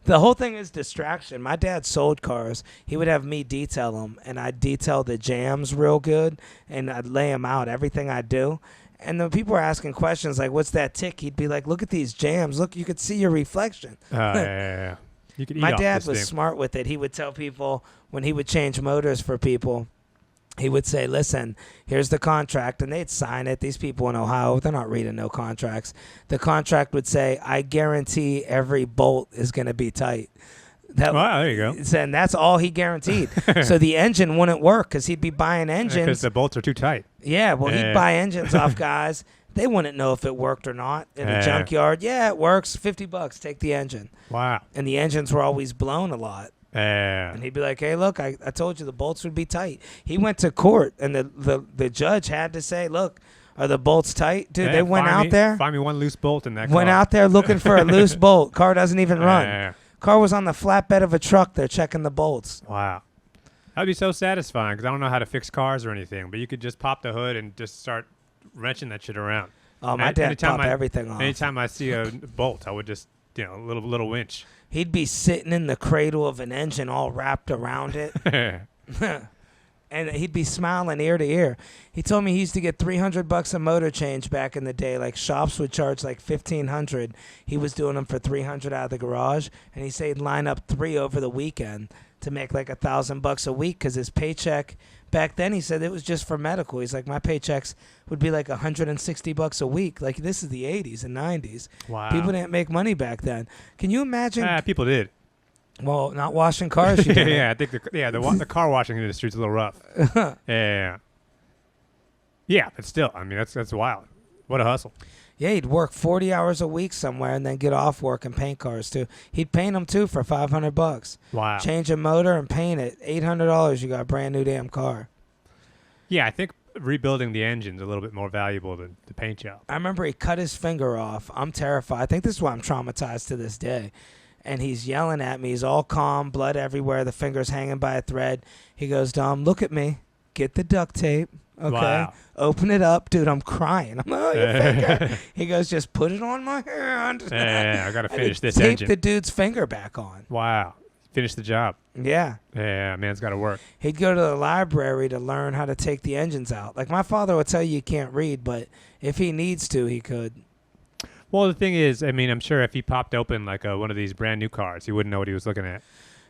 The whole thing is distraction. My dad sold cars. He would have me detail them, and I'd detail the jams real good, and I'd lay them out, everything I do. And the people were asking questions like, what's that tick? He'd be like, look at these jams. Look, you could see your reflection. Yeah. You could eat My off dad this was thing. smart with it. He would tell people when he would change motors for people, he would say, listen, here's the contract, and they'd sign it. These people in Ohio, they're not reading no contracts. The contract would say, I guarantee every bolt is going to be tight. Wow, there you go. And that's all he guaranteed. So the engine wouldn't work because he'd be buying engines. Because the bolts are too tight. Yeah, well, he'd buy engines off guys. They wouldn't know if it worked or not in a junkyard. Yeah, it works. $50, take the engine. Wow. And the engines were always blown a lot. And he'd be like, hey, look, I told you the bolts would be tight. He went to court, and the judge had to say, look, are the bolts tight? Dude, they went out there. Find me one loose bolt in that car. Went out there looking for a loose bolt. Car doesn't even run. Car was on the flatbed of a truck. They're checking the bolts. Wow. That would be so satisfying because I don't know how to fix cars or anything, but you could just pop the hood and just start wrenching that shit around. Oh, my dad popped everything off. Anytime I see a bolt, I would just, a little winch. He'd be sitting in the cradle of an engine all wrapped around it. And he'd be smiling ear to ear. He told me he used to get $300 a motor change back in the day. Like shops would charge like $1,500. He was doing them for $300 out of the garage, and he said he'd line up 3 over the weekend to make like $1,000 a week because his paycheck back then, he said it was just for medical. He's like, my paychecks would be like $160 a week. Like this is the 80s and 90s. Wow. People didn't make money back then. Can you imagine? People did. Well, not washing cars. You didn't. Yeah, I think the car washing industry is a little rough. Yeah, but still, I mean that's wild. What a hustle. Yeah, he'd work 40 hours a week somewhere and then get off work and paint cars too. He'd paint them too for $500. Wow. Change a motor and paint it. $800. You got a brand new damn car. Yeah, I think rebuilding the engine's a little bit more valuable than the paint job. I remember he cut his finger off. I'm terrified. I think this is why I'm traumatized to this day. And he's yelling at me. He's all calm, blood everywhere. The finger's hanging by a thread. He goes, Dom, look at me. Get the duct tape. Okay. Wow. Open it up. Dude, I'm crying. I'm like, oh, your finger. He goes, just put it on my hand. I got to finish this tape engine. the dude's finger back on. Wow. Finish the job. Yeah. Yeah, man's got to work. He'd go to the library to learn how to take the engines out. Like my father would tell you can't read, but if he needs to, he could. Well, the thing is, I mean, I'm sure if he popped open like one of these brand new cars, he wouldn't know what he was looking at.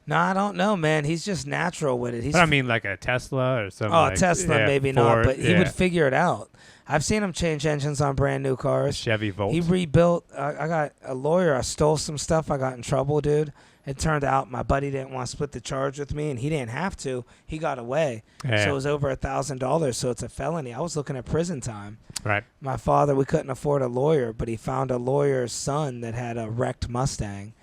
No, I don't know, man. He's just natural with it. But I mean, like a Tesla or something. Oh, Tesla, maybe Ford, not, but he would figure it out. I've seen him change engines on brand new cars. Chevy Volt. He rebuilt. I got a lawyer. I stole some stuff. I got in trouble, dude. It turned out my buddy didn't want to split the charge with me, and he didn't have to. He got away. Yeah. So it was over $1,000, so it's a felony. I was looking at prison time. Right. My father, we couldn't afford a lawyer, but he found a lawyer's son that had a wrecked Mustang.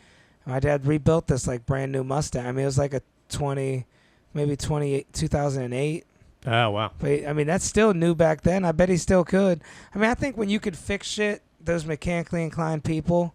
My dad rebuilt this like brand new Mustang. I mean, it was like a 2008. Oh, wow. But I mean, that's still new back then. I bet he still could. I mean, I think when you could fix shit, those mechanically inclined people.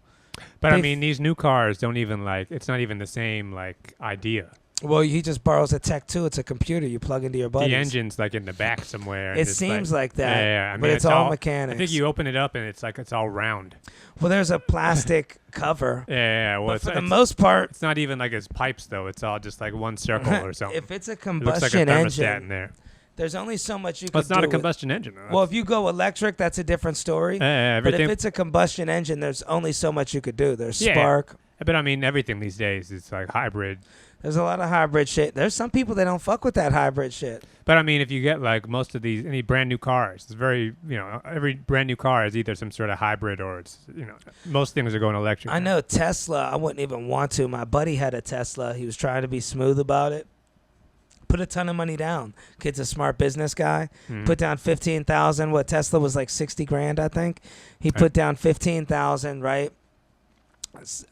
But I mean, these new cars don't even it's not even the same idea. Well, he just borrows a Tech 2. It's a computer you plug into your buddies. The engine's in the back somewhere. It seems like that. Yeah. I mean, but it's all mechanics. I think you open it up and it's all round. Well, there's a plastic cover. Yeah. Well, but for the most part, it's not even like his pipes though. It's all just like one circle or something. If it's a it looks like a combustion thermostat engine, in there. there's only so much you can do. Well, it's not a combustion engine. Though. Well, if you go electric, that's a different story. But if it's a combustion engine, there's only so much you could do. There's spark. But I mean, everything these days is like hybrid. There's a lot of hybrid shit. There's some people that don't fuck with that hybrid shit. But I mean, if you get most of any brand new cars, it's very, every brand new car is either some sort of hybrid or it's, most things are going electric. I know Tesla, I wouldn't even want to. My buddy had a Tesla. He was trying to be smooth about it. Put a ton of money down. Kid's a smart business guy. Mm-hmm. Put down $15,000. What Tesla was like $60,000, I think. He put down $15,000, right?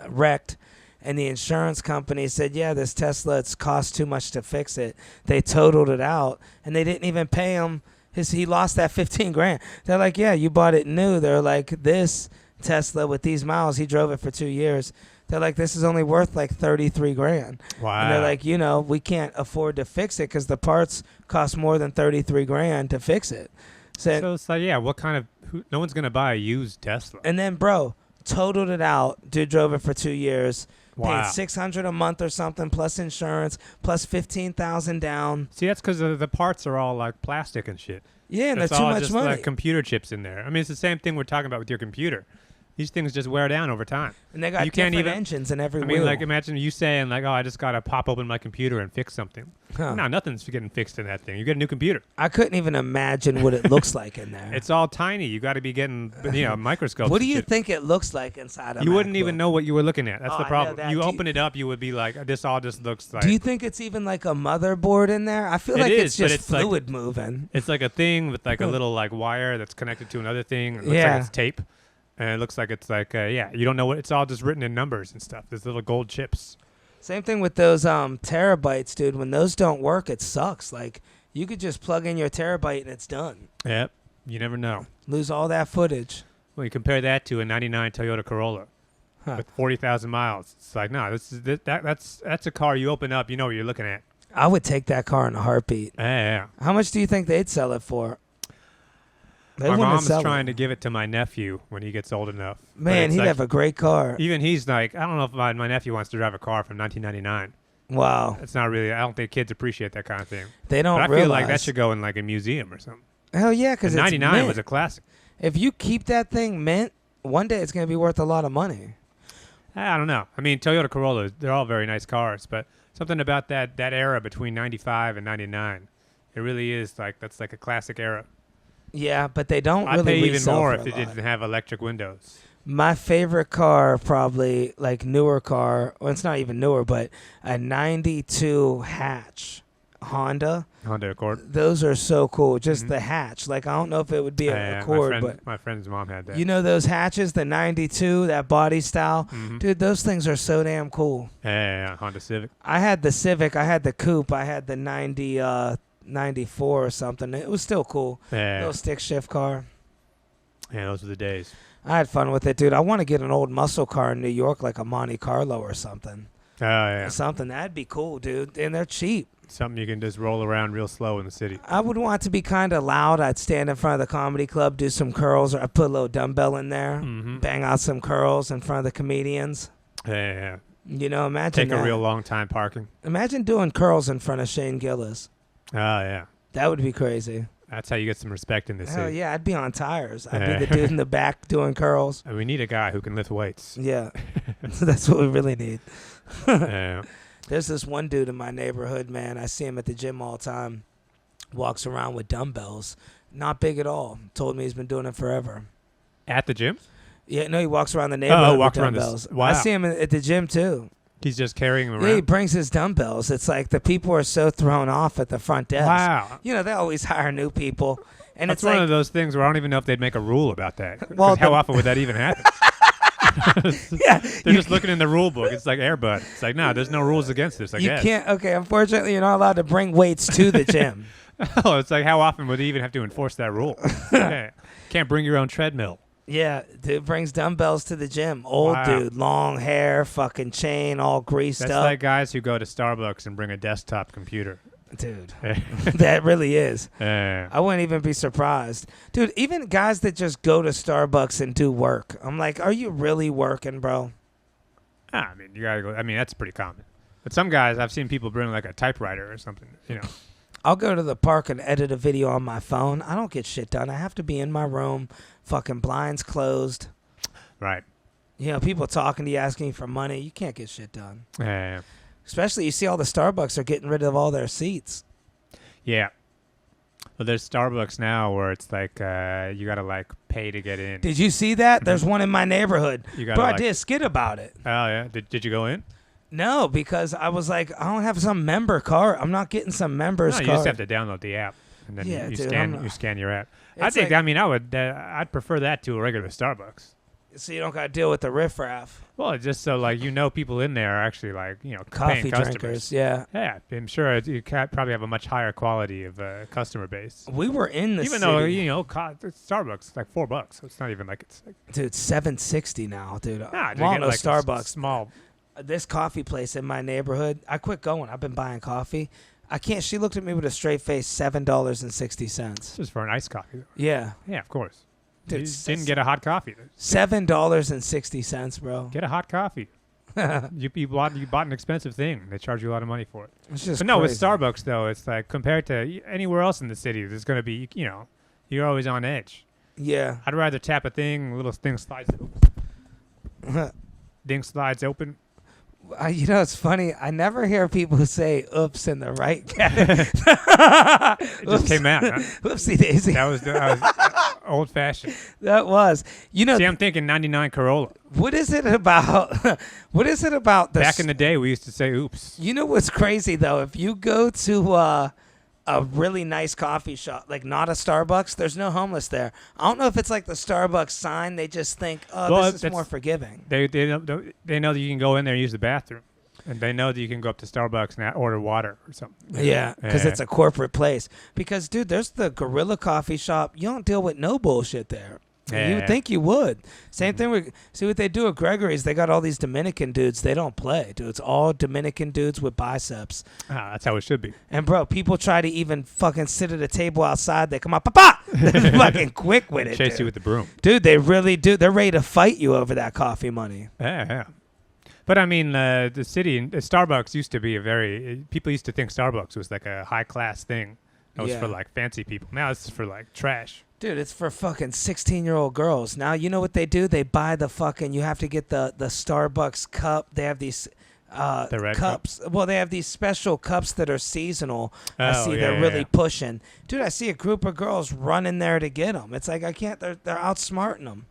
Wrecked. And the insurance company said, yeah, this Tesla, it's cost too much to fix it. They totaled it out, and they didn't even pay him. He lost that $15,000. They're like, yeah, you bought it new. They're like, this Tesla with these miles, he drove it for 2 years. They're like, this is only worth like $33,000. Wow. And they're like, we can't afford to fix it because the parts cost more than $33,000 to fix it. So it's like, yeah, what kind of, no one's going to buy a used Tesla. And then, bro, totaled it out. Dude drove it for 2 years. Wow. Paid $600 a month or something, plus insurance, plus $15,000 down. See, that's because the parts are all like plastic and shit. Yeah, and It's that's too all much just money. like computer chips in there. I mean, it's the same thing we're talking about with your computer. These things just wear down over time. And they got You can't different even- engines in every I mean, wheel. like, imagine you saying, like, oh, I just got to pop open my computer and fix something. Huh. No, nothing's getting fixed in that thing. You get a new computer. I couldn't even imagine what it looks like in there. It's all tiny. You got to be getting, microscopes. What do and you shit. think it looks like inside a You wouldn't MacBook? even know what you were looking at. That's Oh, the I know problem. that. You Do you- open it up, you would be like, this all just looks like. Do you think it's even like a motherboard in there? I feel It like is, it's but just it's like- fluid moving. It's like a thing with like a little like wire that's connected to another thing. It looks Yeah. like it's tape. And it looks like it's like, you don't know what, it's all just written in numbers and stuff. There's little gold chips. Same thing with those terabytes, dude. When those don't work, it sucks. Like, you could just plug in your terabyte and it's done. Yep. You never know. Lose all that footage. Well, you compare that to a 99 Toyota Corolla Huh. with 40,000 miles. It's like, no, that's a car you open up, you know what you're looking at. I would take that car in a heartbeat. Yeah. How much do you think they'd sell it for? They My wouldn't mom's sell trying it. to give it to my nephew when he gets old enough. But Man, it's he'd like- have a great car. Even he's like, I don't know if my nephew wants to drive a car from 1999. Wow. It's not really, I don't think kids appreciate that kind of thing. They don't But I realize. feel like that should go in like a museum or something. Hell yeah, because And it's 99 mint. was a classic. If you keep that thing mint, one day it's going to be worth a lot of money. I don't know. I mean, Toyota Corollas, they're all very nice cars, but something about that era between 95 and 99, it really is like, that's like a classic era. Yeah, but they don't I'd really pay even resell more for if a it lot. didn't have electric windows. My favorite car, probably like newer car. Well, it's not even newer, but a '92 hatch Honda. Honda Accord. Those are so cool. Just Mhm. the hatch. Like, I don't know if it would be an Yeah, Accord, my friend's mom had that. but you know those hatches, the '92, that body style, Mhm. dude. Those things are so damn cool. Yeah, Honda Civic. I had the Civic. I had the Coupe. I had the 94 or something. It was still cool. Yeah, Little stick shift car. those were the days. I had fun with it, dude. I want to get an old muscle car in New York, like a Monte Carlo or something. Oh, yeah. Something that'd be cool, dude. And they're cheap. Something you can just roll around real slow in the city. I would want it to be kind of loud. I'd stand in front of the comedy club, do some curls, or I'd put a little dumbbell in there, Mm-hmm. bang out some curls in front of the comedians. Yeah. You know, imagine Take a that. real long time parking. Imagine doing curls in front of Shane Gillis. Oh, yeah. That would be crazy. That's how you get some respect in the Hell city. yeah, I'd be on tires. I'd Yeah. be the dude in the back doing curls. And we need a guy who can lift weights. Yeah, that's what we really need. Yeah. There's this one dude in my neighborhood, man. I see him at the gym all the time. Walks around with dumbbells. Not big at all. Told me he's been doing it forever. At the gym? Yeah, no, he walks around the neighborhood with walks around the dumbbells. wow. I see him at the gym too. He's just carrying them Yeah, he around? brings his dumbbells. It's like the people are so thrown off at the front desk. Wow. You know, they always hire new people. And That's it's one like, of those things where I don't even know if they'd make a rule about that. 'Cause Well, how the- often would that even happen? yeah, They're just looking in the rule book. It's like Air Bud. It's like, no, there's no rules against this, I you guess. can't. Okay, unfortunately, you're not allowed to bring weights to the gym. Oh, it's like, how often would they even have to enforce that rule? Yeah. Can't bring your own treadmill. Yeah, dude brings dumbbells to the gym. Old Wow. dude, long hair, fucking chain, all greased That's up. like guys who go to Starbucks and bring a desktop computer. Dude, that really is. Yeah. I wouldn't even be surprised. Dude, even guys that just go to Starbucks and do work. I'm like, are you really working, bro? I mean, you gotta go. I mean, that's pretty common. But some guys, I've seen people bring like a typewriter or something. You know. I'll go to the park and edit a video on my phone. I don't get shit done. I have to be in my room, fucking blinds closed. Right. You know, people talking to you, asking you for money. You can't get shit done. Yeah. Especially, you see all the Starbucks are getting rid of all their seats. Yeah. Well, there's Starbucks now where it's like you gotta like pay to get in. Did you see that? There's one in my neighborhood. You gotta Bro, I like, did a skit about it. Oh yeah. Did you go in? No, because I was like, I don't have some member card. I'm not getting some members No, you card. just have to download the app and then Yeah, you dude, scan your app. I It's think. like- I mean, I'd prefer that to a regular Starbucks. So you don't got to deal with the riffraff. Well, it's just so like people in there are actually like Coffee paying customers. drinkers, yeah. Yeah, I'm sure you probably have a much higher quality of customer base. We were in the Even city. though Starbucks like $4, so it's not even like it's like Dude, $7.60 now, dude. nah, Well, get no like a Starbucks. small. This coffee place in my neighborhood, I quit going. I've been buying coffee. I can't. She looked at me with a straight face. $7.60. Just for an iced coffee. Yeah, Yeah, of course. Dude, You didn't get a hot coffee. $7.60, bro. Get a hot coffee. You bought an expensive thing. They charge you a lot of money for it. It's just But no, with crazy. Starbucks though, it's like compared to anywhere else in the city, there's going to be you're always on edge. Yeah. I'd rather tap a thing, a little thing slides, thing slides open. It's funny. I never hear people say "oops" in the right. It just came out. Huh? Whoopsie daisy. That was old fashioned. That was. See, I'm thinking '99 Corolla. What is it about? What is it about the? Back in the day, we used to say "oops." You know what's crazy though? If you go to a really nice coffee shop, like not a Starbucks, there's no homeless there. I don't know if it's like the Starbucks sign. They just think, this is more forgiving. They know that you can go in there and use the bathroom, and they know that you can go up to Starbucks and order water or something. Yeah, because it's a corporate place. Because, dude, there's the Gorilla Coffee Shop. You don't deal with no bullshit there. Yeah. You would think you would. Same thing with, see what they do at Gregory's. They got all these Dominican dudes. They don't play, dude. It's all Dominican dudes with biceps. That's how it should be. And, bro, people try to even fucking sit at a table outside. They come up, papa! They're fucking quick with it, Chase dude. you with the broom. Dude, they really do. They're ready to fight you over that coffee money. Yeah. But, I mean, the city, Starbucks used to be people used to think Starbucks was like a high-class thing. That was for, like, fancy people. Now it's for, like, trash. Dude, it's for fucking 16-year-old girls. Now, you know what they do? They buy the fucking, you have to get the Starbucks cup. They have these the red cups. Well, they have these special cups that are seasonal. I see they're really pushing. Dude, I see a group of girls running there to get them. It's like, they're outsmarting them.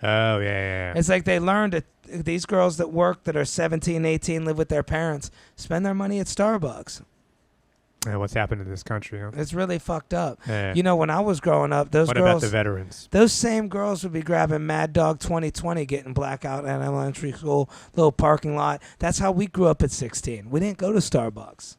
Oh, yeah. It's like they learned that these girls that work that are 17, 18, live with their parents, spend their money at Starbucks. What's happened in this country? Huh? It's really fucked up. Yeah. You know, when I was growing up, those what girls... What about the veterans? Those same girls would be grabbing Mad Dog 2020, getting blackout at elementary school, little parking lot. That's how we grew up at 16. We didn't go to Starbucks.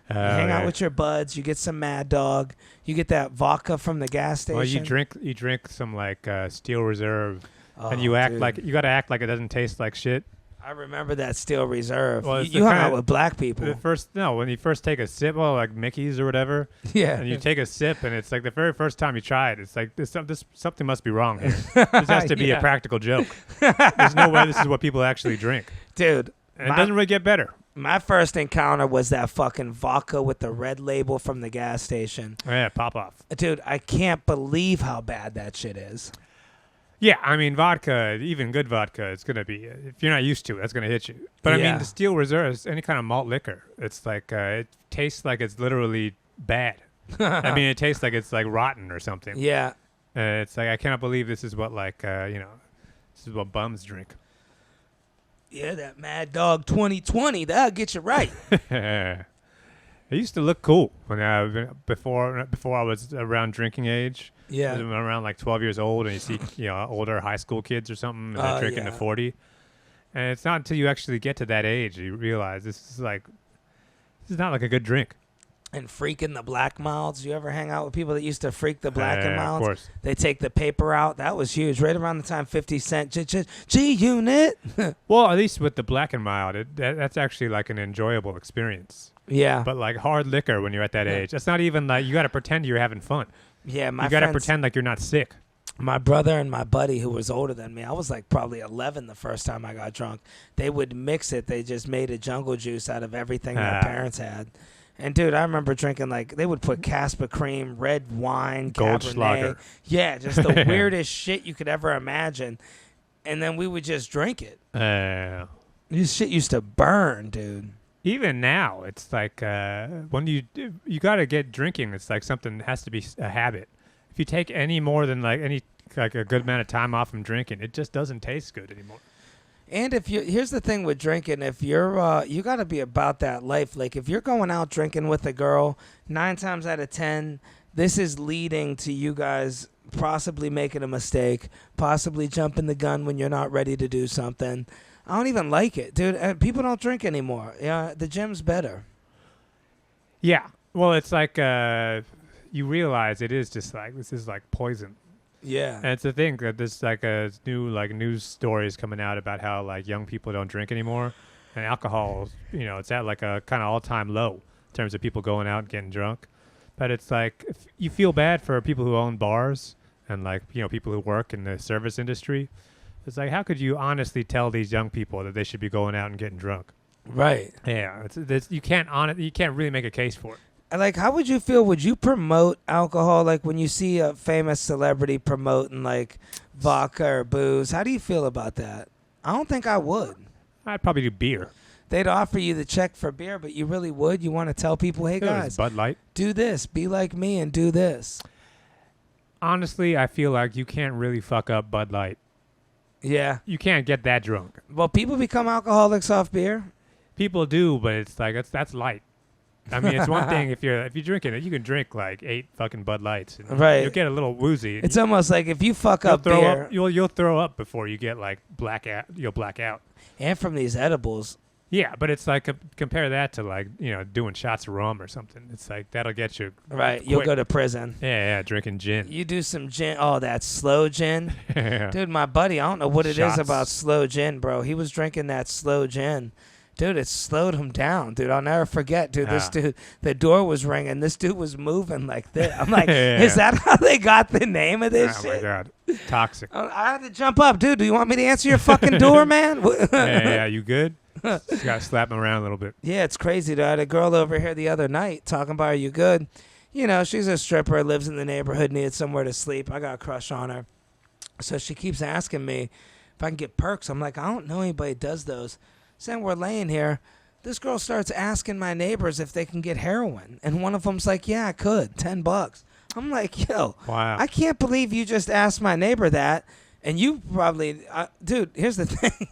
You hang out with your buds. You get some Mad Dog. You get that vodka from the gas station. Well, you drink some like Steel Reserve, and you dude. you got to act like it doesn't taste like shit. I remember that Steel Reserve. Well, you hung out with black people. When you first take a sip, like Mickey's or whatever, yeah, and you take a sip, and it's like the very first time you try it, it's like something must be wrong here. This has to be a practical joke. There's no way this is what people actually drink, dude. And it doesn't really get better. My first encounter was that fucking vodka with the red label from the gas station. Yeah, pop off. Dude, I can't believe how bad that shit is. Yeah, I mean, vodka, even good vodka, it's going to be, if you're not used to it, that's going to hit you. But I mean, the Steel Reserve is any kind of malt liquor. It's like, it tastes like it's literally bad. I mean, it tastes like it's like rotten or something. Yeah. It's like, I cannot believe this is what this is what bums drink. Yeah, that Mad Dog 2020, that'll get you right. It used to look cool when before I was around drinking age. Yeah. I was around like 12 years old, and you see older high school kids or something, and they're drinking to 40. And it's not until you actually get to that age you realize this is not like a good drink. And freaking the black milds. You ever hang out with people that used to freak the black and milds? Of course. They take the paper out. That was huge. Right around the time 50 Cent G-Unit. Well, at least with the black and mild, that's actually like an enjoyable experience. Yeah. But like hard liquor when you're at that age, that's not even like, you got to pretend you're having fun. Yeah, you got to pretend like you're not sick. My brother and my buddy, who was older than me, I was like probably 11 the first time I got drunk. They would mix it. They just made a jungle juice out of everything their parents had. And, dude, I remember drinking, like, they would put Casper cream, red wine, Cabernet. Yeah, just the weirdest shit you could ever imagine. And then we would just drink it. This shit used to burn, dude. Even now, it's like when you got to get drinking, it's like something that has to be a habit. If you take any more than like a good amount of time off from drinking, it just doesn't taste good anymore. And here's the thing with drinking, if you're you got to be about that life. Like if you're going out drinking with a girl, 9 times out of 10, this is leading to you guys possibly making a mistake, possibly jumping the gun when you're not ready to do something. I don't even like it, dude. People don't drink anymore. Yeah, the gym's better. Yeah. Well, it's like you realize it is just like, this is like poison. Yeah. And it's the thing that there's like a new like news stories coming out about how like young people don't drink anymore, and alcohol, it's at like a kind of all-time low in terms of people going out and getting drunk. But it's like, if you feel bad for people who own bars and like people who work in the service industry. It's like, how could you honestly tell these young people that they should be going out and getting drunk? Right. Yeah, you can't really make a case for it. Like, how would you feel? Would you promote alcohol? Like, when you see a famous celebrity promoting, like, vodka or booze, how do you feel about that? I don't think I would. I'd probably do beer. They'd offer you the check for beer, but you really would? You want to tell people, hey, guys, Bud Light. Do this. Be like me and do this. Honestly, I feel like you can't really fuck up Bud Light. Yeah. You can't get that drunk. Well, people become alcoholics off beer. People do, but it's like that's light. I mean, it's one thing if you're drinking it, you can drink like 8 fucking Bud Lights. And right. You'll get a little woozy. It's almost like if you fuck up beer, you'll throw up before you get like blackout. You'll black out. And from these edibles. Yeah, but it's like compare that to like doing shots of rum or something. It's like that'll get you right. quick. You'll go to prison. Yeah, drinking gin. You do some gin. Oh, that slow gin, dude. My buddy, I don't know what it is about slow gin, bro. He was drinking that slow gin. Dude, it slowed him down, dude. I'll never forget, dude. This dude, the door was ringing. This dude was moving like this. I'm like, is that how they got the name of this shit? Oh, my God. Toxic. I had to jump up. Dude, do you want me to answer your fucking door, man? Yeah, you good? Just got to slap him around a little bit. Yeah, it's crazy, dude. I had a girl over here the other night talking about, are you good? She's a stripper, lives in the neighborhood, needed somewhere to sleep. I got a crush on her. So she keeps asking me if I can get perks. I'm like, I don't know anybody that does those. Saying we're laying here, this girl starts asking my neighbors if they can get heroin, and one of them's like, "Yeah, I could, $10." I'm like, "Yo, wow, I can't believe you just asked my neighbor that." And you probably, dude. Here's the thing: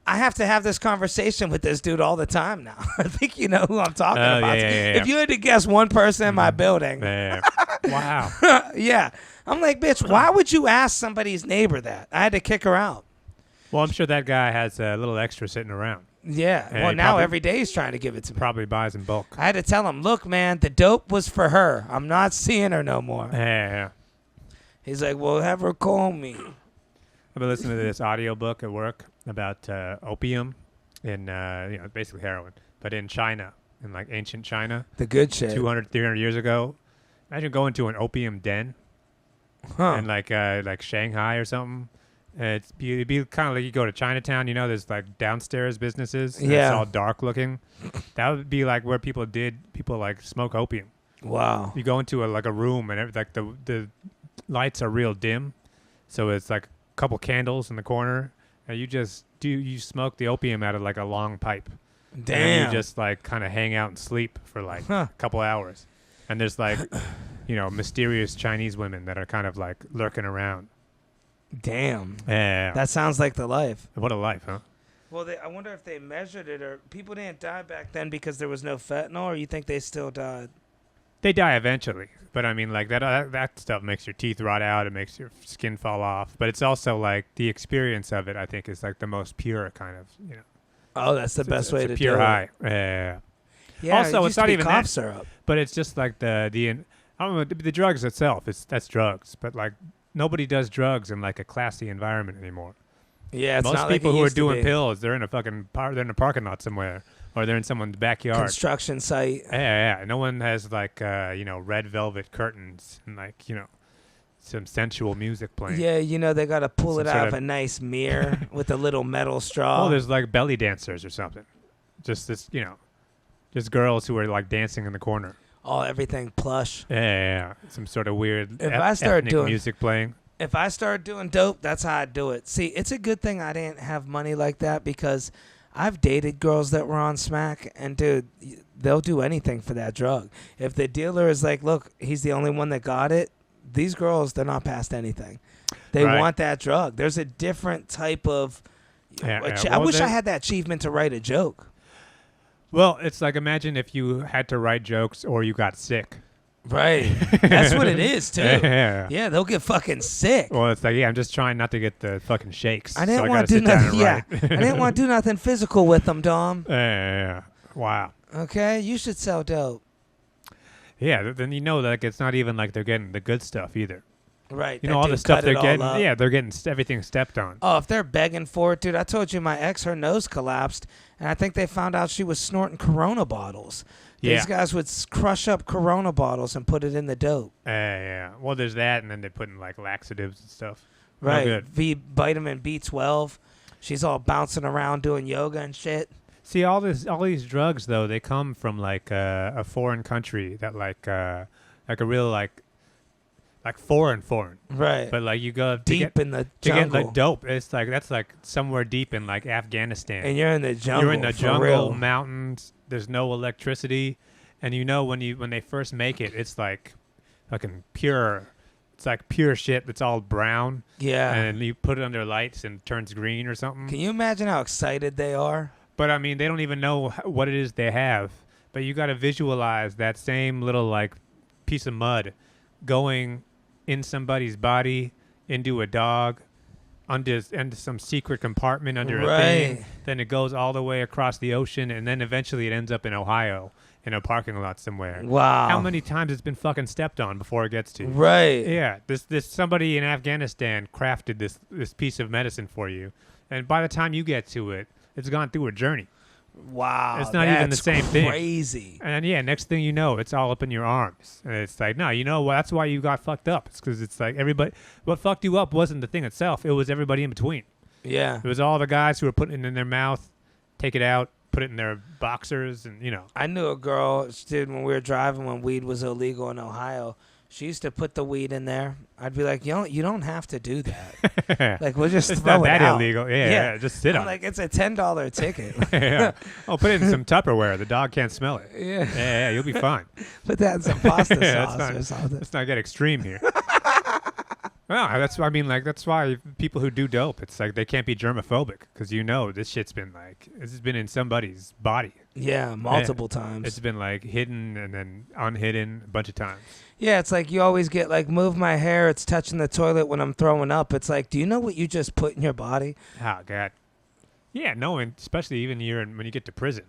I have to have this conversation with this dude all the time now. I think you know who I'm talking about. Yeah. If you had to guess one person in my building, wow, yeah, I'm like, bitch, why would you ask somebody's neighbor that? I had to kick her out. Well, I'm sure that guy has a little extra sitting around. Yeah. And well, now every day he's trying to give it to me. Probably buys in bulk. I had to tell him, look, man, the dope was for her. I'm not seeing her no more. Yeah. He's like, well, have her call me. I've been listening to this audiobook at work about opium in, basically heroin, but in China, in like ancient China. The good shit. 200, 300 years ago. Imagine going to an opium den in like Shanghai or something. It'd be kind of like you go to Chinatown, there's like downstairs businesses. Yeah. It's all dark looking. That would be like where people like smoke opium. Wow. You go into a room and like the lights are real dim. So it's like a couple candles in the corner. And you smoke the opium out of like a long pipe. Damn. And you just like kind of hang out and sleep for like a couple hours. And there's like, mysterious Chinese women that are kind of like lurking around. Damn. Yeah. That sounds like the life. What a life, huh? Well, I wonder if they measured it, or people didn't die back then because there was no fentanyl, or you think they still died? They die eventually. But I mean, like that stuff makes your teeth rot out. It makes your skin fall off. But it's also like the experience of it, I think, is like the most pure kind of, Oh, that's the best way to pure do it. high. Yeah. Yeah. Also, it's not even cough that, syrup. But it's just like I don't know, the drugs itself. That's drugs. But like nobody does drugs in like a classy environment anymore. Yeah, it's most not people like it who are used to doing be. pills, they're in a parking lot somewhere, or they're in someone's backyard. Construction site. Yeah. No one has like red velvet curtains and like some sensual music playing. Yeah, they got to pull it Some out sort of a nice mirror with a little metal straw. Oh, there's like belly dancers or something. Just this, just girls who are like dancing in the corner. Oh, everything plush. Yeah. Some sort of weird If I started ethnic doing music playing. If I started doing dope, that's how I'd do it. See, it's a good thing I didn't have money like that, because I've dated girls that were on smack, and dude, they'll do anything for that drug. If the dealer is like, look, he's the only one that got it, these girls, they're not past anything. They want that drug. There's a different type of... I wish I had that achievement to write a joke. Well, it's like, imagine if you had to write jokes or you got sick. Right. That's what it is, too. Yeah, they'll get fucking sick. Well, it's like, I'm just trying not to get the fucking shakes. I didn't want to do nothing. Yeah. I didn't want to do nothing physical with them, Dom. Yeah. Wow. Okay, you should sell dope. Yeah, then like it's not even like they're getting the good stuff either. Right. All the stuff they're getting. Yeah, they're getting everything stepped on. Oh, if they're begging for it, dude. I told you my ex, her nose collapsed, and I think they found out she was snorting Corona bottles. These guys would crush up Corona bottles and put it in the dope. Yeah. Well, there's that, and then they put in like laxatives and stuff. Right. No good. Vitamin B12. She's all bouncing around doing yoga and shit. See, all these drugs though, they come from like a foreign country that like a real like foreign. Right. But like you go deep in the to jungle. get like dope. It's like that's like somewhere deep in like Afghanistan. And you're in the jungle. You're in the for jungle, real. mountains. There's no electricity, and you know when they first make it, it's like fucking pure. It's like pure shit that's all brown. Yeah. And you put it under lights and it turns green or something. Can you imagine how excited they are? But I mean, they don't even know what it is they have. But you got to visualize that same little like piece of mud going in somebody's body, into a dog, into some secret compartment under a thing. Then it goes all the way across the ocean, and then eventually it ends up in Ohio in a parking lot somewhere. Wow. How many times it's been fucking stepped on before it gets to you? Right. Yeah. This somebody in Afghanistan crafted this piece of medicine for you, and by the time you get to it, it's gone through a journey. Wow. It's not even the same thing. Crazy. And yeah, next thing you know, it's all up in your arms. And it's like, no, you know what? That's why you got fucked up. It's because it's like everybody. What fucked you up wasn't the thing itself. It was everybody in between. Yeah. It was all the guys who were putting it in their mouth, take it out, put it in their boxers, and you know. I knew a girl, dude, when we were driving when weed was illegal in Ohio. She used to put the weed in there. I'd be like, you don't have to do that. Like, we'll just it's throw not it that out. illegal. Yeah, just sit on like, it's a $10 ticket. yeah. Oh, put it in some Tupperware. The dog can't smell it. Yeah, you'll be fine. Put that in some pasta Yeah, sauce or something. Let's not get extreme here. Well, that's why people who do dope, it's like they can't be germophobic because this shit's been like this has been in somebody's body. Yeah, multiple times. It's been like hidden and then unhidden a bunch of times. Yeah, it's like you always get like, move my hair, it's touching the toilet when I'm throwing up. It's like, do you know what you just put in your body? Oh, God. Yeah, knowing, especially even when you get to prison,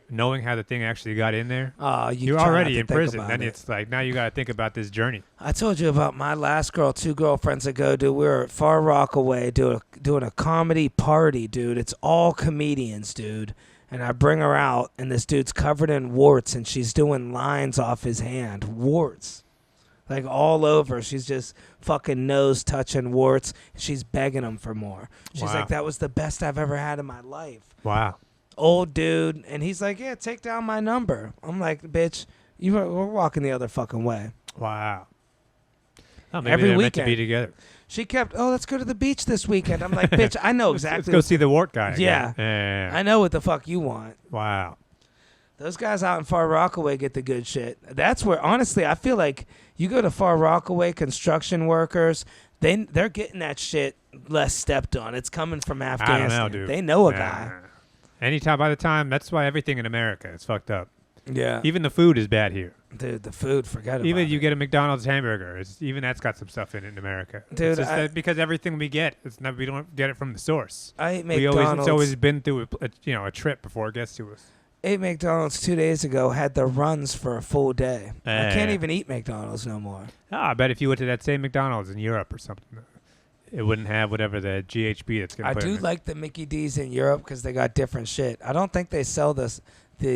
knowing how the thing actually got in there. You're already in prison. Then it's like, now you got to think about this journey. I told you about my last girl, 2 girlfriends ago, dude. We were at Far Rockaway doing a comedy party, dude. It's all comedians, dude. And I bring her out, and this dude's covered in warts, and she's doing lines off his hand. Warts. Like, all over. She's just fucking nose touching warts. She's begging him for more. She's like, that was the best I've ever had in my life. Wow. Old dude. And he's like, yeah, take down my number. I'm like, bitch, we're walking the other fucking way. Wow. Oh, maybe Every they're weekend. meant to be together. She kept, let's go to the beach this weekend. I'm like, bitch, I know exactly. Let's go see the wart guy. Yeah. I know what the fuck you want. Wow. Those guys out in Far Rockaway get the good shit. That's where, honestly, I feel like you go to Far Rockaway, construction workers, they're getting that shit less stepped on. It's coming from Afghanistan. I don't know, dude. They know a guy. By the time, that's why everything in America is fucked up. Yeah. Even the food is bad here. Dude, the food, forget about it. Even you get a McDonald's hamburger, even that's got some stuff in it in America. Dude, because everything we get, we don't get it from the source. I ate McDonald's. It's always been through a trip before it gets to us. Ate McDonald's 2 days ago, had the runs for a full day. I can't even eat McDonald's no more. I bet if you went to that same McDonald's in Europe or something, it wouldn't have whatever the GHB that's going to put in it. I do like the Mickey D's in Europe because they got different shit. I don't think they sell the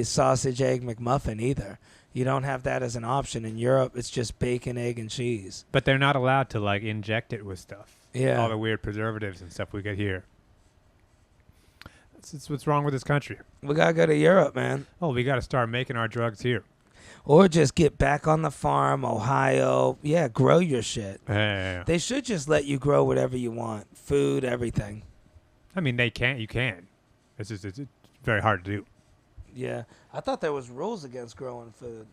sausage, egg, McMuffin either. You don't have that as an option. In Europe, it's just bacon, egg, and cheese. But they're not allowed to, like, inject it with stuff. Yeah. All the weird preservatives and stuff we get here. That's what's wrong with this country. We got to go to Europe, man. Oh, we got to start making our drugs here. Or just get back on the farm, Ohio. Yeah, grow your shit. Yeah. They should just let you grow whatever you want. Food, everything. I mean, they can't. You can. It's very hard to do. Yeah. I thought there was rules against growing food.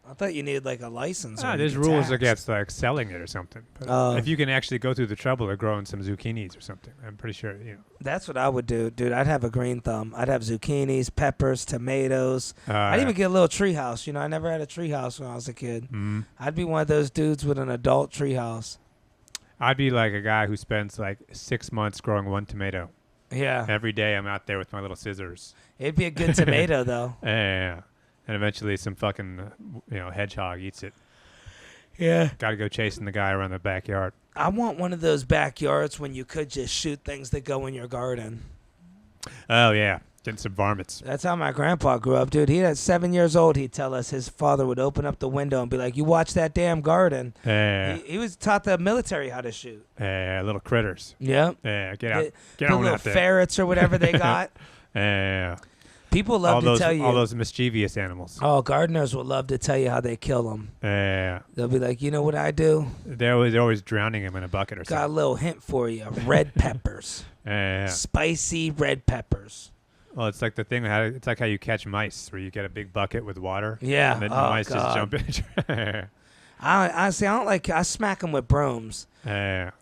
I thought you needed like a license. There's rules against like selling it or something. But if you can actually go through the trouble of growing some zucchinis or something, I'm pretty sure That's what I would do, dude. I'd have a green thumb. I'd have zucchinis, peppers, tomatoes. I'd even get a little tree house. I never had a tree house when I was a kid. Mm. I'd be one of those dudes with an adult tree house. I'd be like a guy who spends like 6 months growing one tomato. Yeah. Every day I'm out there with my little scissors. It'd be a good tomato though. Yeah. And eventually some fucking, hedgehog eats it. Yeah. Got to go chasing the guy around the backyard. I want one of those backyards when you could just shoot things that go in your garden. Oh, yeah. Getting some varmints. That's how my grandpa grew up, dude. He at 7 years old, he'd tell us his father would open up the window and be like, "You watch that damn garden." He was taught the military how to shoot. Little critters. Yep. Get The on little out there. ferrets or whatever they got. People love to tell you. All those mischievous animals. Oh, gardeners will love to tell you how they kill them. They'll be like, "You know what I do? They're always drowning them in a bucket or something." Got a little hint for you. Red peppers. Spicy red peppers. Well, it's like the thing. It's like how you catch mice, where you get a big bucket with water. Yeah. And then the mice just jump in. I don't like. I smack them with brooms. Get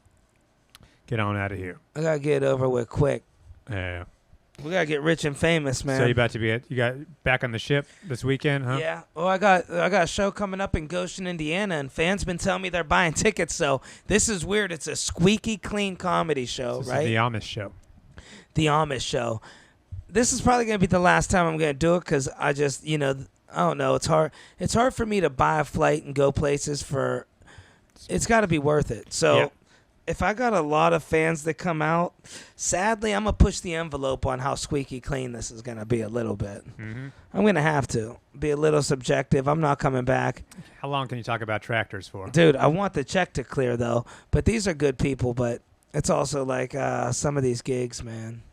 on out of here. I gotta get it over with quick. We gotta get rich and famous, man. So you got back on the ship this weekend, huh? Yeah. Well, I got a show coming up in Goshen, Indiana, and fans been telling me they're buying tickets. So this is weird. It's a squeaky clean comedy show, This right? is the Amish show. The Amish show. This is probably gonna be the last time I'm gonna do it because I just, I don't know. It's hard. It's hard for me to buy a flight and go places for. It's got to be worth it. So. If I got a lot of fans that come out, sadly, I'm going to push the envelope on how squeaky clean this is going to be a little bit. Mm-hmm. I'm going to have to be a little subjective. I'm not coming back. How long can you talk about tractors for? Dude, I want the check to clear, though. But these are good people, but it's also like some of these gigs, man.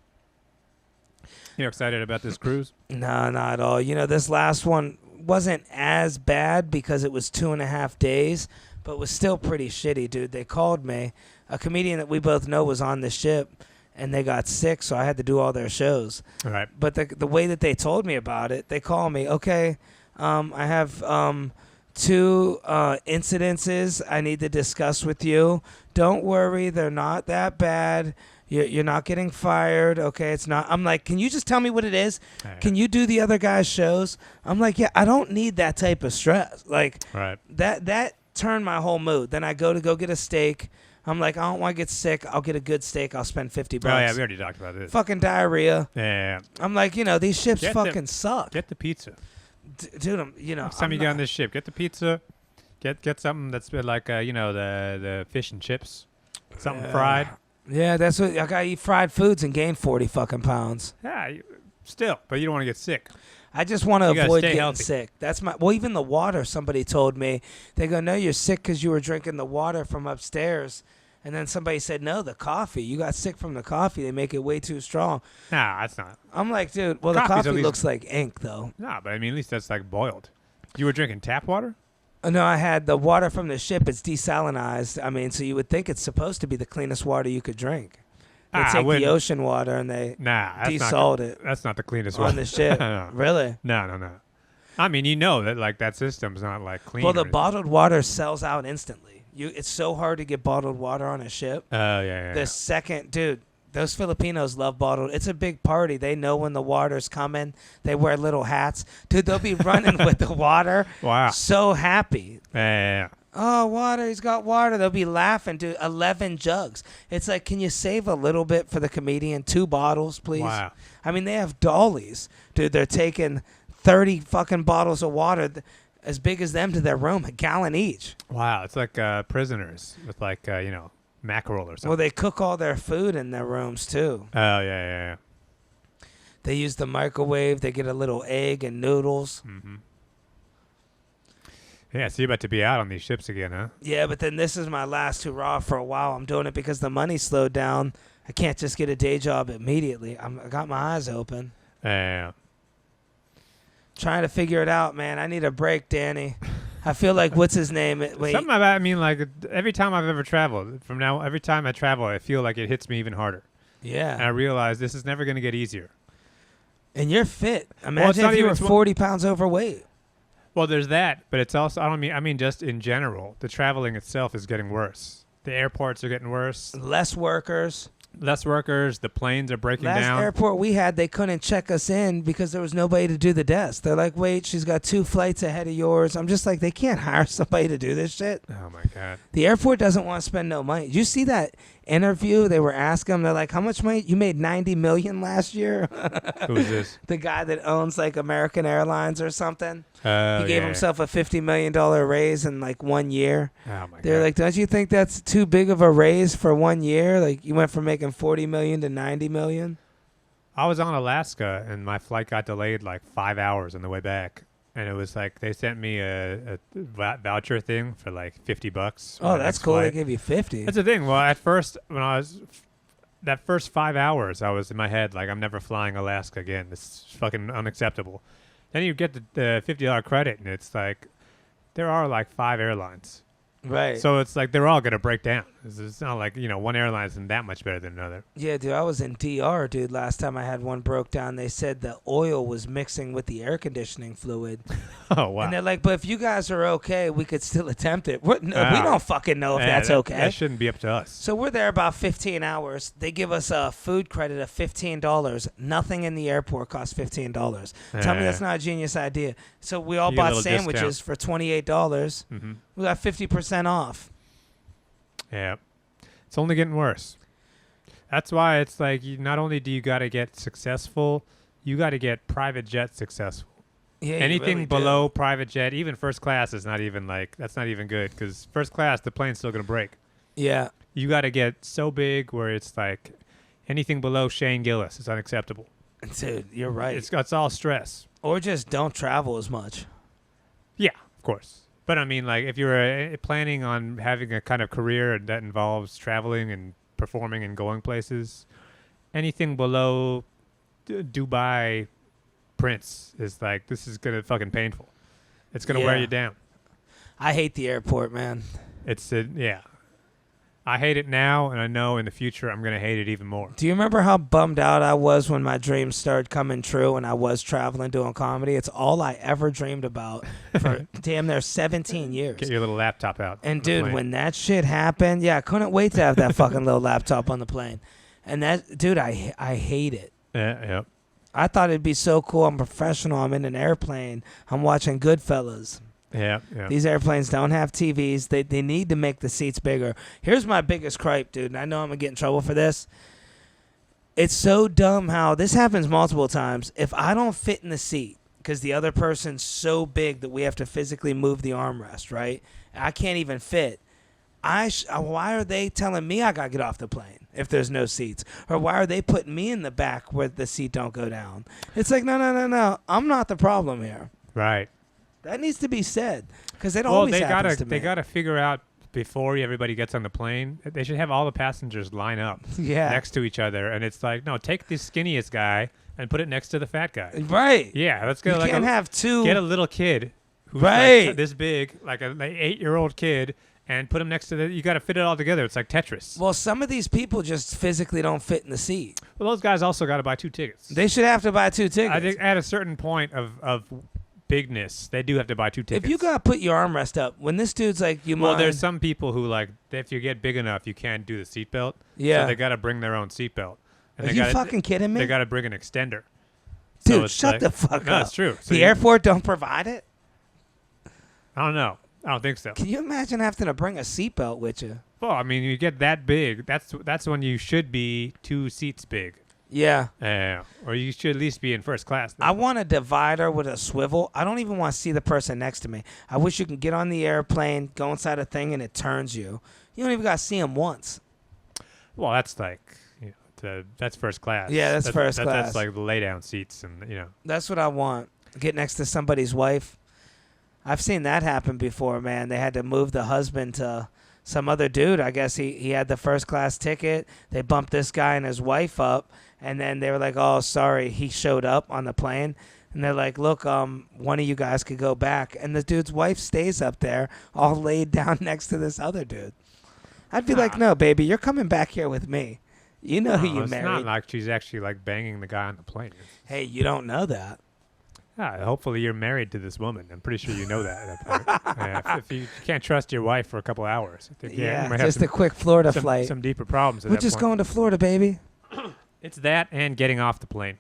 You excited about this cruise? No, not at all. This last one wasn't as bad because it was 2.5 days, but was still pretty shitty, dude. They called me. A comedian that we both know was on the ship, and they got sick, so I had to do all their shows. All right. But the way that they told me about it, they called me, okay, I have 2 incidences I need to discuss with you. Don't worry, they're not that bad. You're not getting fired, okay? It's not. I'm like, can you just tell me what it is? Can you do the other guy's shows? I'm like, yeah, I don't need that type of stress. Like, that turned my whole mood. Then I go get a steak. I'm like, I don't want to get sick. I'll get a good steak. I'll spend $50. Oh, yeah, we already talked about this. Fucking diarrhea. Yeah. I'm like, these ships fucking suck. Get the pizza. Dude, Next time you get on this ship, get the pizza. Get something that's like, the fish and chips. Something fried. Yeah, that's what I gotta eat. Fried foods and gain 40 fucking pounds. Yeah, still, but you don't want to get sick. I just want to avoid getting healthy. sick. That's even the water. Somebody told me they go, no, you're sick because you were drinking the water from upstairs. And then somebody said, no, the coffee. You got sick from the coffee. They make it way too strong. Nah, that's not. I'm like, dude. Well, the coffee looks like ink, though. Nah, but I mean, at least that's like boiled. You were drinking tap water? No, I had the water from the ship. It's desalinized. I mean, so you would think it's supposed to be the cleanest water you could drink. They take the ocean water and they desalt it. That's not the cleanest on water. the ship. No. Really? No. I mean, that like that system's not like clean. Well, the bottled water sells out instantly. It's so hard to get bottled water on a ship. Oh, yeah. The second, dude, those Filipinos love bottled. It's a big party. They know when the water's coming. They wear little hats. Dude, they'll be running with the water. Wow. So happy. Yeah. Oh, water. He's got water. They'll be laughing, dude. 11 jugs. It's like, can you save a little bit for the comedian? 2 bottles, please. Wow. I mean, they have dollies. Dude, they're taking 30 fucking bottles of water as big as them to their room, a gallon each. Wow. It's like prisoners with like, mackerel or something. Well, they cook all their food in their rooms, too. Oh, yeah. They use the microwave. They get a little egg and noodles. Mm-hmm. Yeah, so you're about to be out on these ships again, huh? Yeah, but then this is my last hurrah for a while. I'm doing it because the money slowed down. I can't just get a day job immediately. I got my eyes open. Yeah. Trying to figure it out, man. I need a break, Danny. I feel like, what's his name? Wait. Something about, I mean, like, every time I've ever traveled, every time I travel, I feel like it hits me even harder. Yeah. And I realize this is never going to get easier. And you're fit. Imagine if you were 40 pounds overweight. Well, there's that, but it's also, I mean just in general, the traveling itself is getting worse. The airports are getting worse. Less workers. The planes are breaking down. Last airport we had, they couldn't check us in because there was nobody to do the desk. They're like, wait, she's got 2 flights ahead of yours. I'm just like, they can't hire somebody to do this shit. Oh, my God. The airport doesn't want to spend no money. Did you see that interview? They were asking him, they're like, how much money? You made $90 million last year? Who is this? The guy that owns like American Airlines or something. He He gave himself a $50 million raise in like 1 year. Oh, my God. They're like, don't you think that's too big of a raise for 1 year? Like, you went from making $40 million to $90 million. I was on Alaska, and my flight got delayed like 5 hours on the way back. And it was like they sent me a voucher thing for like $50. Oh, that's cool. Flight. They gave you 50. That's the thing. Well, at first, when I was that first 5 hours, I was in my head like, I'm never flying Alaska again. This is fucking unacceptable. Then you get the $50 credit, and it's like there are like 5 airlines. Right. So it's like they're all going to break down. It's not like, one airline isn't that much better than another. Yeah, dude, I was in DR, dude. Last time I had one broke down, they said the oil was mixing with the air conditioning fluid. Oh, wow. And they're like, but if you guys are okay, we could still attempt it. We don't fucking know if that's okay. That shouldn't be up to us. So we're there about 15 hours. They give us a food credit of $15. Nothing in the airport costs $15. Tell me that's not a genius idea. So we all bought sandwiches for $28. Mm-hmm. We got 50% off. Yeah. It's only getting worse. That's why it's like not only do you got to get successful, you got to get private jet successful. Yeah, anything really below private jet, even first class is not even like, that's not even good because first class, the plane's still going to break. Yeah. You got to get so big where it's like anything below Shane Gillis is unacceptable. Dude, you're right. It's all stress. Or just don't travel as much. Yeah, of course. But I mean, like, if you're planning on having a kind of career that involves traveling and performing and going places, anything below Dubai Prince is like, this is going to fucking painful. It's going to wear you down. I hate the airport, man. Yeah. I hate it now, and I know in the future I'm going to hate it even more. Do you remember how bummed out I was when my dreams started coming true and I was traveling doing comedy? It's all I ever dreamed about for damn near 17 years. Get your little laptop out. And dude, when that shit happened, I couldn't wait to have that fucking little laptop on the plane. And that, dude, I hate it. Yeah. I thought it'd be so cool. I'm professional. I'm in an airplane. I'm watching Goodfellas. Yeah. These airplanes don't have TVs. They need to make the seats bigger. Here's my biggest gripe, dude, and I know I'm going to get in trouble for this. It's so dumb how this happens multiple times. If I don't fit in the seat because the other person's so big that we have to physically move the armrest, right? I can't even fit. Why are they telling me I got to get off the plane if there's no seats? Or why are they putting me in the back where the seat don't go down? It's like, no. I'm not the problem here. Right. That needs to be said because it always happens to me. They gotta figure out before everybody gets on the plane. They should have all the passengers line up next to each other, and it's like, no, take the skinniest guy and put it next to the fat guy. Right. Yeah, let's go. You can't have two. Get a little kid who's like this big, like an 8-year-old kid, and put him next to you got to fit it all together. It's like Tetris. Well, some of these people just physically don't fit in the seat. Well, those guys also got to buy 2 tickets. They should have to buy 2 tickets. I think at a certain point of bigness, they do have to buy 2 tickets. If you got to put your armrest up, when this dude's like, well, there's some people who like, if you get big enough, you can't do the seatbelt. Yeah. So they got to bring their own seatbelt. Are you fucking kidding me? They got to bring an extender. Dude, shut the fuck up. No, it's true. So the airport don't provide it? I don't know. I don't think so. Can you imagine having to bring a seatbelt with you? Well, I mean, you get that big. That's when you should be 2 seats big. Yeah. Or you should at least be in first class. I want a divider with a swivel. I don't even want to see the person next to me. I wish you can get on the airplane, go inside a thing, and it turns you. You don't even got to see them once. Well, that's like, that's first class. Yeah, that's first class. That's like the lay down seats, and That's what I want. Get next to somebody's wife. I've seen that happen before, man. They had to move the husband to some other dude. I guess he had the first class ticket. They bumped this guy and his wife up. And then they were like, oh, sorry, he showed up on the plane. And they're like, look, one of you guys could go back. And the dude's wife stays up there all laid down next to this other dude. I'd be like, no, baby, you're coming back here with me. You know who you married. It's not like she's actually like banging the guy on the plane. Hey, you don't know that. Hopefully you're married to this woman. I'm pretty sure you know that. If you can't trust your wife for a couple hours. Just a quick Florida flight. Some deeper problems. We're just going to Florida, baby. It's that and getting off the plane.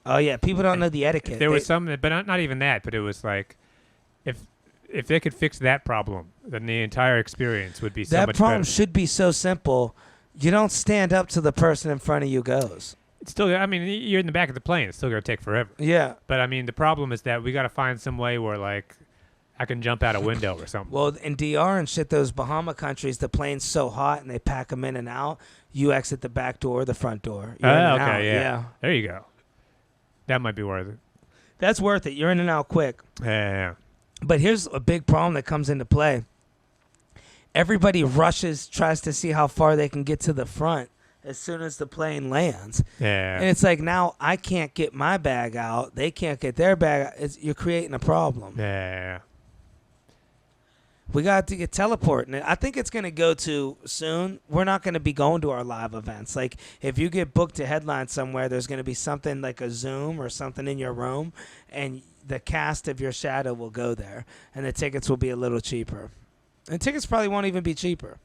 Oh, yeah. People don't know the etiquette. There was some, but not even that, but it was like, if they could fix that problem, then the entire experience would be so much better. That problem should be so simple. You don't stand up till the person in front of you goes. It's still, I mean, you're in the back of the plane. It's still going to take forever. Yeah. But, I mean, the problem is that we got to find some way where, like, I can jump out a window or something. Well, in DR and shit, those Bahama countries, the plane's so hot and they pack them in and out. You exit the back door or the front door. You're in and out. Yeah. There you go. That might be worth it. That's worth it. You're in and out quick. Yeah. But here's a big problem that comes into play. Everybody tries to see how far they can get to the front as soon as the plane lands. Yeah. And it's like, now I can't get my bag out. They can't get their bag out. You're creating a problem. Yeah. We got to get teleporting. I think it's going to go to soon. We're not going to be going to our live events. Like, if you get booked to headline somewhere, there's going to be something like a Zoom or something in your room, and the cast of your shadow will go there, and the tickets will be a little cheaper. And tickets probably won't even be cheaper.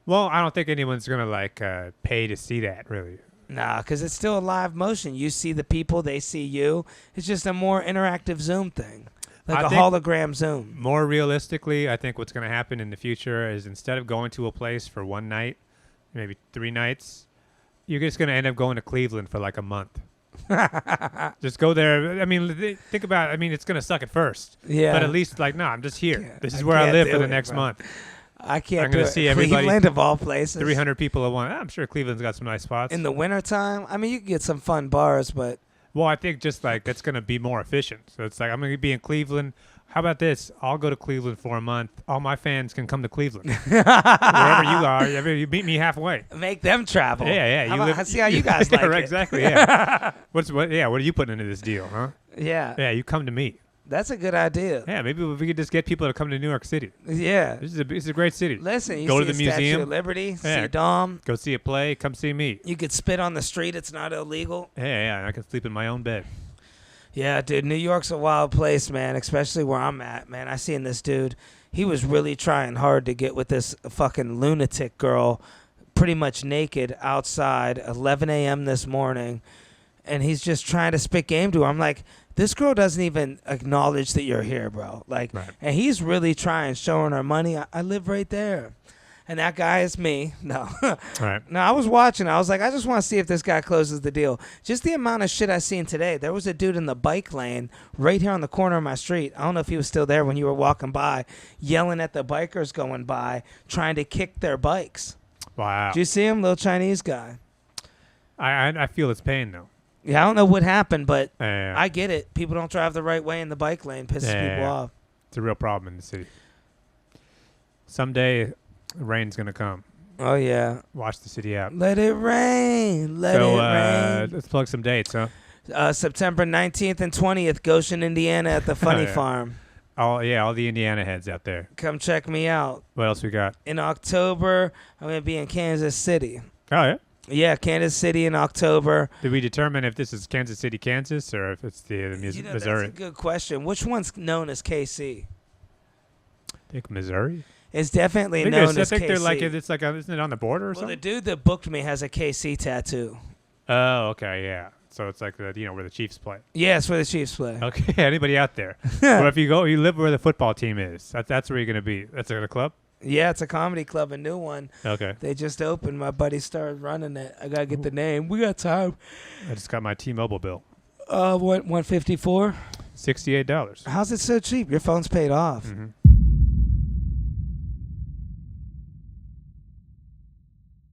Well, I don't think anyone's going to, pay to see that, really. Nah, because it's still a live motion. You see the people, they see you. It's just a more interactive Zoom thing. Like a hologram Zoom. More realistically, I think what's going to happen in the future is instead of going to a place for one night, maybe 3 nights, you're just going to end up going to Cleveland for like a month. Just go there. I mean, think about it. I mean, it's going to suck at first. Yeah. But at least, I'm just here. This is where I live for the next month. I can't I'm going to see everybody. Cleveland, of all places. 300 people at once. I'm sure Cleveland's got some nice spots. In the wintertime, I mean, you can get some fun bars, but... Well, I think just that's going to be more efficient. So it's like, I'm going to be in Cleveland. How about this? I'll go to Cleveland for a month. All my fans can come to Cleveland. Wherever you are, you meet me halfway. Make them travel. Yeah. I see how you guys like right, it. Exactly, yeah. What are you putting into this deal, huh? Yeah. Yeah, you come to me. That's a good idea. Yeah, maybe if we could just get people to come to New York City. Yeah. This is a great city. Listen, you go see to the museum. Statue of Liberty, see Dom. Go see a play, come see me. You could spit on the street. It's not illegal. Yeah, I can sleep in my own bed. Yeah, dude, New York's a wild place, man, especially where I'm at, man. I seen this dude. He was really trying hard to get with this fucking lunatic girl, pretty much naked outside, 11 a.m. this morning, and he's just trying to spit game to her. I'm like, this girl doesn't even acknowledge that you're here, bro. Like, right. And he's really trying, showing her money. I live right there. And that guy is me. No. Right. No, I was watching. I was like, I just want to see if this guy closes the deal. Just the amount of shit I seen today. There was a dude in the bike lane right here on the corner of my street. I don't know if he was still there when you were walking by, yelling at the bikers going by, trying to kick their bikes. Wow. Did you see him? Little Chinese guy. I feel his pain, though. Yeah, I don't know what happened, but yeah. I get it. People don't drive the right way in the bike lane. Pisses people off. It's a real problem in the city. Someday... rain's gonna come. Oh yeah. Watch the city out. Let it rain. Let it rain. Let's plug some dates, huh? September 19th and 20th, Goshen, Indiana, at the Funny Farm. All the Indiana heads out there. Come check me out. What else we got? In October, I'm gonna be in Kansas City. Oh yeah. Yeah, Kansas City in October. Did we determine if this is Kansas City, Kansas, or if it's the Missouri? That's a good question. Which one's known as KC? I think Missouri. It's definitely known as KC. I think they're like, isn't it on the border or something? Well, the dude that booked me has a KC tattoo. Oh, okay, yeah. So it's like where the Chiefs play. Yeah, it's where the Chiefs play. Okay, anybody out there? Or if you live where the football team is. That's where you're gonna be. That's a club. Yeah, it's a comedy club, a new one. Okay. They just opened. My buddy started running it. I gotta get the name. We got time. I just got my T-Mobile bill. What? $154. $68. How's it so cheap? Your phone's paid off. Mm-hmm.